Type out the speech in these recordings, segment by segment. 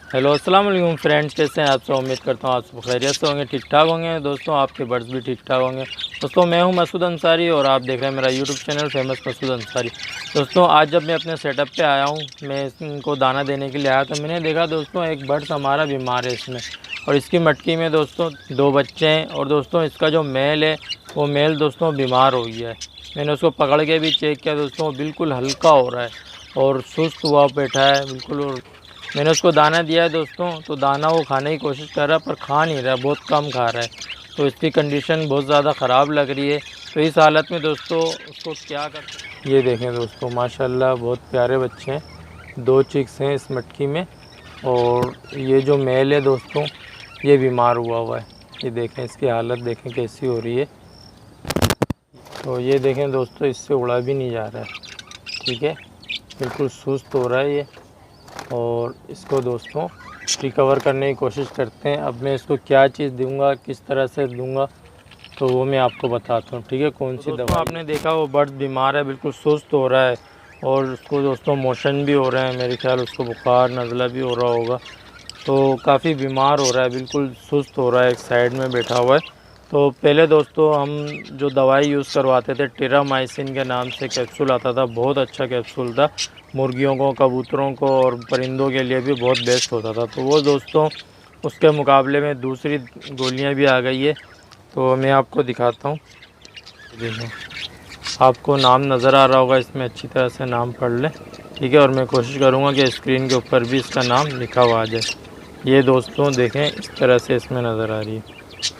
Hello अस्सलाम वालेकुम friends, कैसे हैं आप सब। उम्मीद करता हूँ आप सब खैरियत से होंगे, ठीक ठाक होंगे। दोस्तों आपके बर्ड्स भी ठीक ठाक होंगे। दोस्तों मैं हूं मसूद अंसारी और आप देख रहे हैं मेरा YouTube channel famous Masood Ansari. दोस्तों आज जब मैं अपने सेटअप पे आया हूं, मैं इनको दाना देने के लिए आया तो मैंने देखा दोस्तों एक बर्ड्स हमारा बीमार है इसमें, और इसकी मटकी में दोस्तों 2 बच्चे हैं। और दोस्तों इसका जो मेल है वो मेल दोस्तों बीमार हो गया है। मैंने उसको पकड़ के भी चेक किया दोस्तों, बिल्कुल हल्का हो रहा है और सुस्त हुआ बैठा है बिल्कुल। और मैंने उसको दाना दिया है दोस्तों, तो दाना वो खाने की कोशिश कर रहा है पर खा नहीं रहा, बहुत कम खा रहा है। तो इसकी कंडीशन बहुत ज़्यादा ख़राब लग रही है। तो इस हालत में दोस्तों उसको क्या कर, ये देखें दोस्तों माशाल्लाह बहुत प्यारे बच्चे हैं। 2 चिक्स हैं इस मटकी में, और ये जो मेल है दोस्तों ये बीमार हुआ है। ये देखें इसकी हालत देखें कैसी हो रही है। तो ये देखें दोस्तों इससे उड़ा भी नहीं जा रहा है, ठीक है, बिल्कुल सुस्त हो रहा है ये। और इसको दोस्तों रिकवर करने की कोशिश करते हैं। अब मैं इसको क्या चीज़ दूंगा, किस तरह से दूंगा, तो वो मैं आपको बताता हूँ, ठीक है। कौन सी दवा। आपने देखा वो बर्ड बीमार है, बिल्कुल सुस्त हो रहा है, और उसको दोस्तों मोशन भी हो रहे हैं, मेरे ख्याल उसको बुखार नज़ला भी हो रहा होगा। तो काफ़ी बीमार हो रहा है, बिल्कुल सुस्त हो रहा है, एक साइड में बैठा हुआ है। तो पहले दोस्तों हम जो दवाई यूज़ करवाते थे टेरामाइसिन के नाम से कैप्सूल आता था, बहुत अच्छा कैप्सूल था। मुर्गियों को, कबूतरों को और परिंदों के लिए भी बहुत बेस्ट होता था। तो वो दोस्तों उसके मुकाबले में दूसरी गोलियां भी आ गई है, तो मैं आपको दिखाता हूँ। देखिए आपको नाम नज़र आ रहा होगा, इसमें अच्छी तरह से नाम पढ़ लें, ठीक है। और मैं कोशिश करूँगा कि स्क्रीन के ऊपर भी इसका नाम लिखा हुआ आ जाए। ये दोस्तों देखें इस तरह से इसमें नज़र आ रही है,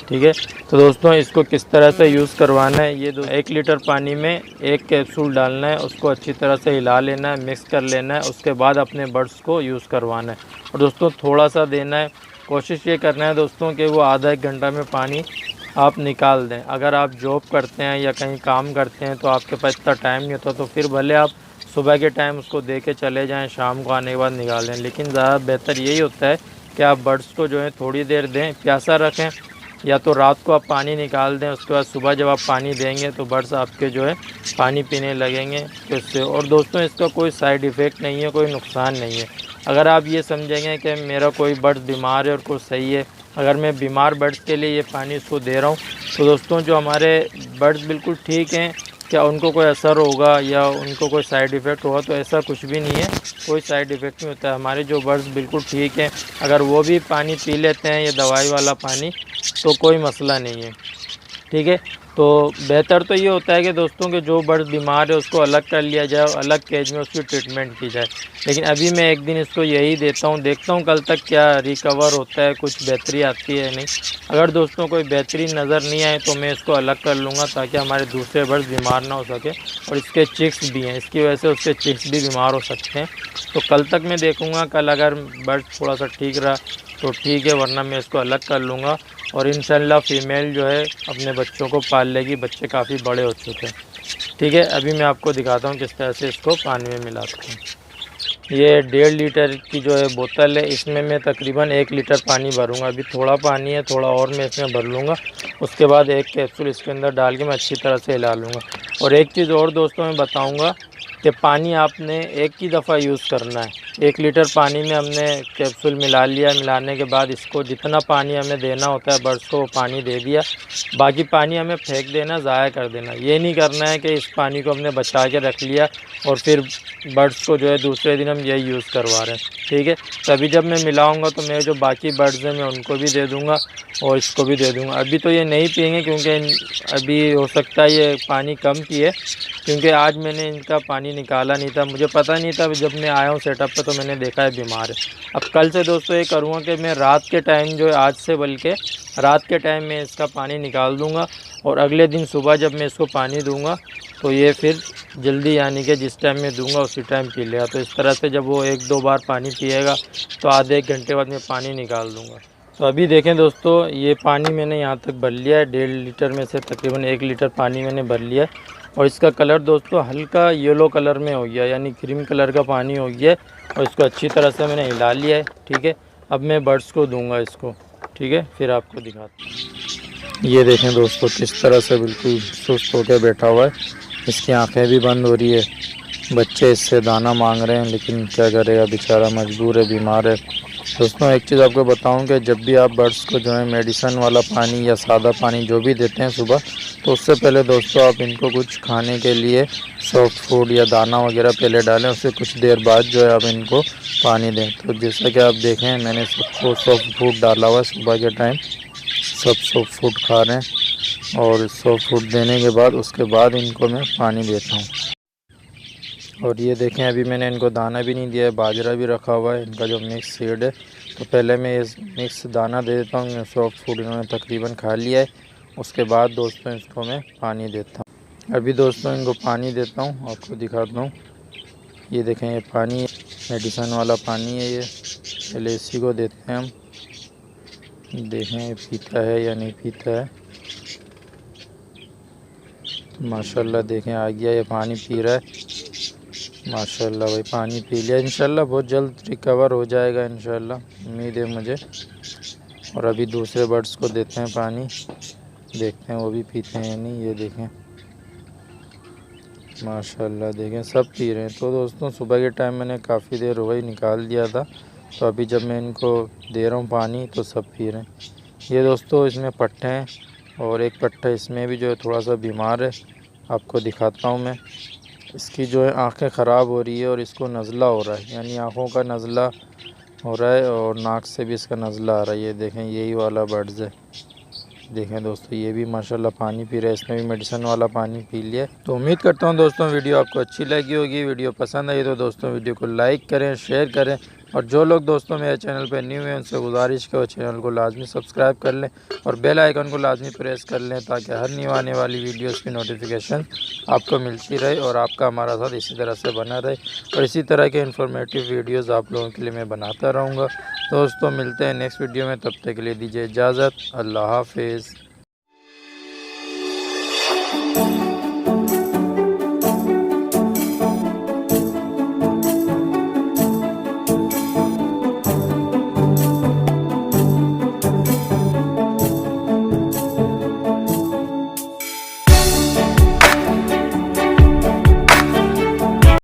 ठीक है। तो दोस्तों इसको किस तरह से यूज़ करवाना है, ये 1 लीटर पानी में 1 कैप्सूल डालना है, उसको अच्छी तरह से हिला लेना है, मिक्स कर लेना है, उसके बाद अपने बर्ड्स को यूज़ करवाना है। और दोस्तों थोड़ा सा देना है, कोशिश ये करना है दोस्तों कि वो आधा 1 घंटा में पानी आप निकाल दें। अगर आप जॉब करते हैं या कहीं काम करते हैं तो आपके पास इतना टाइम नहीं होता, तो फिर भले आप सुबह के टाइम उसको दे के चले जाएँ, शाम को आने के बाद निकाल दें। लेकिन ज़्यादा बेहतर यही होता है कि आप बर्ड्स को जो है थोड़ी देर दें, प्यासा रखें, या तो रात को आप पानी निकाल दें, उसके बाद सुबह जब आप पानी देंगे तो बर्ड्स आपके जो है पानी पीने लगेंगे। तो इससे, और दोस्तों इसका कोई साइड इफ़ेक्ट नहीं है, कोई नुकसान नहीं है। अगर आप ये समझेंगे कि मेरा कोई बर्ड्स बीमार है और कोई सही है, अगर मैं बीमार बर्ड्स के लिए ये पानी उसको दे रहा हूँ, तो दोस्तों जो हमारे बर्ड्स बिल्कुल ठीक हैं, क्या उनको कोई असर होगा या उनको कोई साइड इफ़ेक्ट होगा, तो ऐसा कुछ भी नहीं है, कोई साइड इफ़ेक्ट नहीं होता है। हमारे जो बर्ड्स बिल्कुल ठीक हैं, अगर वो भी पानी पी लेते हैं ये दवाई वाला पानी, तो कोई मसला नहीं है, ठीक है। तो बेहतर तो ये होता है कि दोस्तों के जो बर्ड बीमार है उसको अलग कर लिया जाए, अलग केज में उसकी ट्रीटमेंट की जाए। लेकिन अभी मैं एक दिन इसको यही देता हूँ, देखता हूँ कल तक क्या रिकवर होता है, कुछ बेहतरी आती है नहीं। अगर दोस्तों कोई बेहतरी नज़र नहीं आए तो मैं इसको अलग कर लूँगा, ताकि हमारे दूसरे बर्ड बीमार ना हो सके। और इसके चिक्स भी हैं, इसकी वजह से उसके चिक्स भी बीमार हो सकते हैं। तो कल तक मैं देखूँगा, कल अगर बर्ड थोड़ा सा ठीक रहा तो ठीक है, वरना मैं इसको अलग कर लूँगा। और इंशाल्लाह फ़ीमेल जो है अपने बच्चों को पाल लेगी, बच्चे काफ़ी बड़े हो चुके हैं, ठीक है। अभी मैं आपको दिखाता हूँ किस तरह से इसको पानी में मिलाता हूँ। ये 1.5 लीटर की जो है बोतल है, इसमें मैं तकरीबन 1 लीटर पानी भरूँगा। अभी थोड़ा पानी है, थोड़ा और मैं इसमें भर लूँगा। उसके बाद 1 कैप्सूल इसके अंदर डाल के मैं अच्छी तरह से हिला लूँगा। और एक चीज़ और दोस्तों मैं बताऊँगा कि पानी आपने एक ही दफ़ा यूज़ करना है। 1 लीटर पानी में हमने कैप्सूल मिला लिया, मिलाने के बाद इसको जितना पानी हमें देना होता है बर्ड्स को वो पानी दे दिया, बाकी पानी हमें फेंक देना, ज़ाया कर देना। ये नहीं करना है कि इस पानी को हमने बचा के रख लिया और फिर बर्ड्स को जो है दूसरे दिन हम यही यूज़ करवा रहे हैं, ठीक है। तभी जब मैं मिलाऊंगा तो मेरे जो बाकी बर्ड्स हैं मैं उनको भी दे दूँगा और इसको भी दे दूँगा। अभी तो ये नहीं पिएंगे, क्योंकि अभी हो सकता है ये पानी कम पिए, क्योंकि आज मैंने इनका पानी निकाला नहीं था, मुझे पता नहीं था। जब मैं आया हूँ सेटअप पे तो मैंने देखा है बीमार है। अब कल से दोस्तों ये करूँगा कि मैं रात के टाइम जो है, आज से बल्कि रात के टाइम में इसका पानी निकाल दूँगा, और अगले दिन सुबह जब मैं इसको पानी दूँगा तो ये फिर जल्दी, यानी कि जिस टाइम मैं दूँगा उसी टाइम पी लेगा। तो इस तरह से जब वो 1-2 बार पानी पिएगा तो आधे 1 घंटे बाद मैं पानी निकाल दूँगा। तो अभी देखें दोस्तों, ये पानी मैंने यहाँ तक भर लिया है, 1.5 लीटर में से तकरीबन 1 लीटर पानी मैंने भर लिया है। और इसका कलर दोस्तों हल्का येलो कलर में हो गया, यानी क्रीम कलर का पानी हो गया है। और इसको अच्छी तरह से मैंने हिला लिया है, ठीक है। अब मैं बर्ड्स को दूंगा इसको, ठीक है, फिर आपको दिखाता हूँ। ये देखें दोस्तों किस तरह से बिल्कुल सुस्त होकर बैठा हुआ है, इसकी आंखें भी बंद हो रही है। बच्चे इससे दाना मांग रहे हैं, लेकिन क्या करेगा बेचारा, मजबूर है, बीमार है। दोस्तों एक चीज़ आपको बताऊं कि जब भी आप बर्ड्स को जो है मेडिसन वाला पानी या सादा पानी जो भी देते हैं सुबह, तो उससे पहले दोस्तों आप इनको कुछ खाने के लिए सॉफ्ट फूड या दाना वगैरह पहले डालें। उससे कुछ देर बाद जो है आप इनको पानी दें। तो जैसा कि आप देखें मैंने सबको सॉफ्ट फूड डाला हुआ है सुबह के टाइम, सब सॉफ्ट फूड खा रहे हैं। और सॉफ्ट फूड देने के बाद उसके बाद इनको मैं पानी देता हूँ। और ये देखें अभी मैंने इनको दाना भी नहीं दिया है, बाजरा भी रखा हुआ है इनका जो मिक्स सीड है। तो पहले मैं इस मिक्स दाना दे देता हूँ। सॉफ्ट फूड इन्होंने तकरीबन खा लिया है। उसके बाद दोस्तों इसको मैं पानी देता हूँ। अभी दोस्तों इनको पानी देता हूँ, आपको दिखाता हूँ। ये देखें ये पानी मेडिसन वाला पानी है। ये पहले इसी को देते हैं हम, देखें पीता है या नहीं पीता है। माशाल्लाह देखें आ गया, ये पानी पी रहा है। माशाल्लाह भाई पानी पी लिया। इंशाल्लाह बहुत जल्द रिकवर हो जाएगा, इंशाल्लाह उम्मीद है मुझे। और अभी दूसरे बर्ड्स को देते हैं पानी, देखते हैं वो भी पीते हैं या नहीं। ये देखें माशाल्लाह देखें सब पी रहे हैं। तो दोस्तों सुबह के टाइम मैंने काफ़ी देर हो गई निकाल दिया था, तो अभी जब मैं इनको दे रहा हूँ पानी तो सब पी रहे हैं। ये दोस्तों इसमें पट्टे हैं और एक पट्टा इसमें भी जो है थोड़ा सा बीमार है, आपको दिखाता हूँ मैं। इसकी जो है आंखें ख़राब हो रही है और इसको नज़ला हो रहा है, यानी आँखों का नज़ला हो रहा है और नाक से भी इसका नज़ला आ रहा है। ये देखें यही वाला बर्ड्स है। देखें दोस्तों ये भी माशाल्लाह पानी पी रहा है, इसने भी मेडिसिन वाला पानी पी लिया। तो उम्मीद करता हूँ दोस्तों वीडियो आपको अच्छी लगी होगी। वीडियो पसंद आई तो दोस्तों वीडियो को लाइक करें, शेयर करें। और जो लोग दोस्तों मेरे चैनल पर न्यू हैं उनसे गुजारिश है वो चैनल को लाजमी सब्सक्राइब कर लें और बेल आइकन को लाजमी प्रेस कर लें, ताकि हर न्यू आने वाली वीडियोस की नोटिफिकेशन आपको मिलती रहे और आपका हमारा साथ इसी तरह से बना रहे। और इसी तरह के इन्फॉर्मेटिव वीडियोज़ आप लोगों के लिए मैं बनाता रहूँगा। दोस्तों मिलते हैं नेक्स्ट वीडियो में, तब तक के लिए दीजिए इजाज़त। अल्लाह हाफिज़।